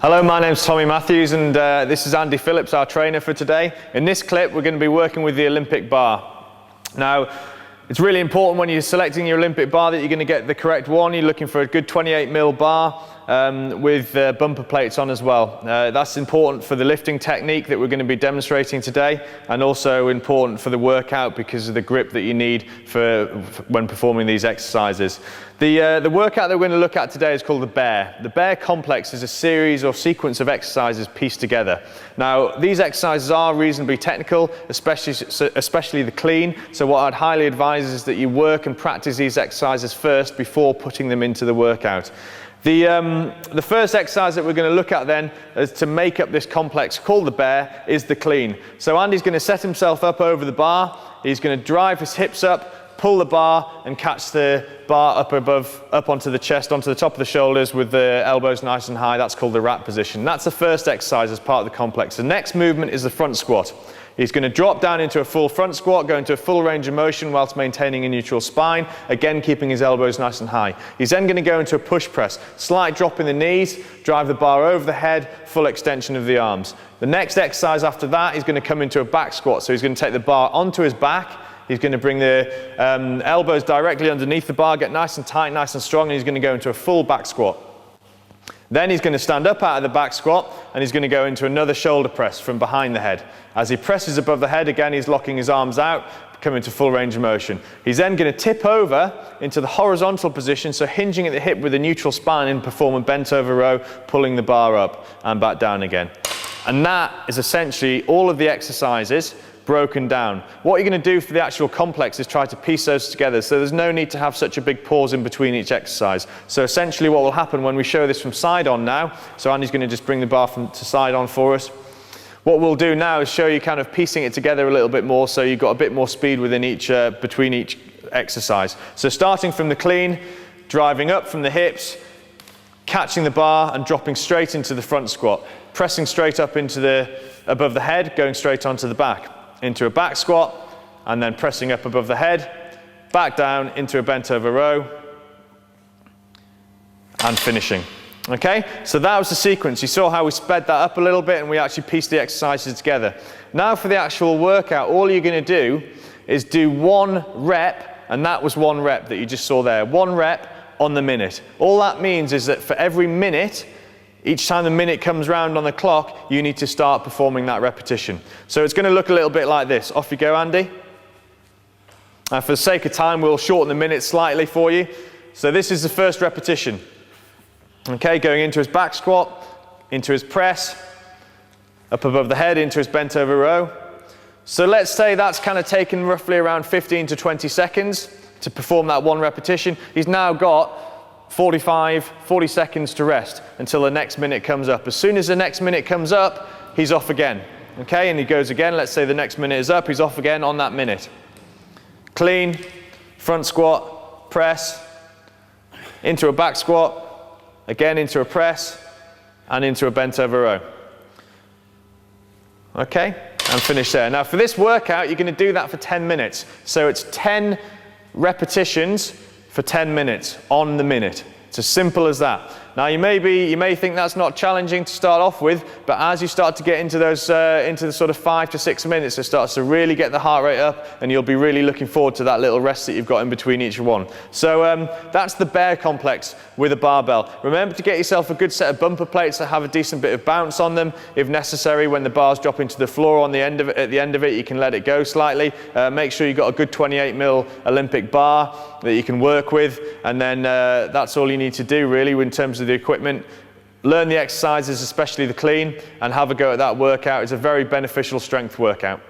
Hello, my name's Tommy Matthews and this is Andy Phillips, our trainer for today. In this clip we're going to be working with the Olympic bar. Now, it's really important when you're selecting your Olympic bar that you're going to get the correct one. You're looking for a good 28mm bar with bumper plates on as well. That's important for the lifting technique that we're going to be demonstrating today, and also important for the workout because of the grip that you need for when performing these exercises. The workout that we're going to look at today is called the bear. The bear complex is a series or sequence of exercises pieced together. Now, these exercises are reasonably technical, especially the clean. So what I'd highly advise is that you work and practice these exercises first before putting them into the workout. The first exercise that we're going to look at then is to make up this complex called the bear is the clean. So Andy's going to set himself up over the bar. He's going to drive his hips up, pull the bar and catch the bar up onto the chest, onto the top of the shoulders with the elbows nice and high. That's called the rat position. That's the first exercise as part of the complex. The next movement is the front squat. He's going to drop down into a full front squat, go into a full range of motion whilst maintaining a neutral spine, again keeping his elbows nice and high. He's then going to go into a push press, slight drop in the knees, drive the bar over the head, full extension of the arms. The next exercise after that, he's going to come into a back squat. So he's going to take the bar onto his back. He's going to bring the elbows directly underneath the bar, get nice and tight, nice and strong, and he's going to go into a full back squat. Then he's going to stand up out of the back squat and he's going to go into another shoulder press from behind the head. As he presses above the head, again he's locking his arms out, coming to full range of motion. He's then going to tip over into the horizontal position, so hinging at the hip with a neutral spine and perform a bent over row, pulling the bar up and back down again. And that is essentially all of the exercises broken down. What you're going to do for the actual complex is try to piece those together, so there's no need to have such a big pause in between each exercise. So essentially what will happen when we show this from side on now, so Andy's going to just bring the bar to side on for us. What we'll do now is show you kind of piecing it together a little bit more, so you've got a bit more speed within between each exercise. So starting from the clean, driving up from the hips, catching the bar and dropping straight into the front squat, pressing straight up above the head, going straight onto the back. Into a back squat, and then pressing up above the head, back down into a bent over row, and finishing. Okay, so that was the sequence. You saw how we sped that up a little bit and we actually pieced the exercises together. Now for the actual workout, all you're going to do is do one rep, and that was one rep that you just saw there. One rep on the minute. All that means is that for every minute, each time the minute comes round on the clock, you need to start performing that repetition. So it's going to look a little bit like this. Off you go, Andy. And for the sake of time, we'll shorten the minute slightly for you. So this is the first repetition. Okay, going into his back squat, into his press, up above the head, into his bent over row. So let's say that's kind of taken roughly around 15 to 20 seconds to perform that one repetition. He's now got 40 seconds to rest until the next minute comes up. As soon as the next minute comes up, he's off again. Okay, and he goes again. Let's say the next minute is up, he's off again on that minute. Clean, front squat, press, into a back squat, again into a press, and into a bent over row. Okay, and finish there. Now for this workout, you're going to do that for 10 minutes. So it's 10 repetitions for 10 minutes on the minute. It's as simple as that. Now you may think that's not challenging to start off with, but as you start to get into those into the sort of 5 to 6 minutes, it starts to really get the heart rate up, and you'll be really looking forward to that little rest that you've got in between each one. So that's the bear complex with a barbell. Remember to get yourself a good set of bumper plates that have a decent bit of bounce on them. If necessary, when the bars drop into the floor at the end of it, you can let it go slightly. Make sure you've got a good 28mm Olympic bar that you can work with, and then that's all you need to do really in terms of the equipment. Learn the exercises, especially the clean, and have a go at that workout. It's a very beneficial strength workout.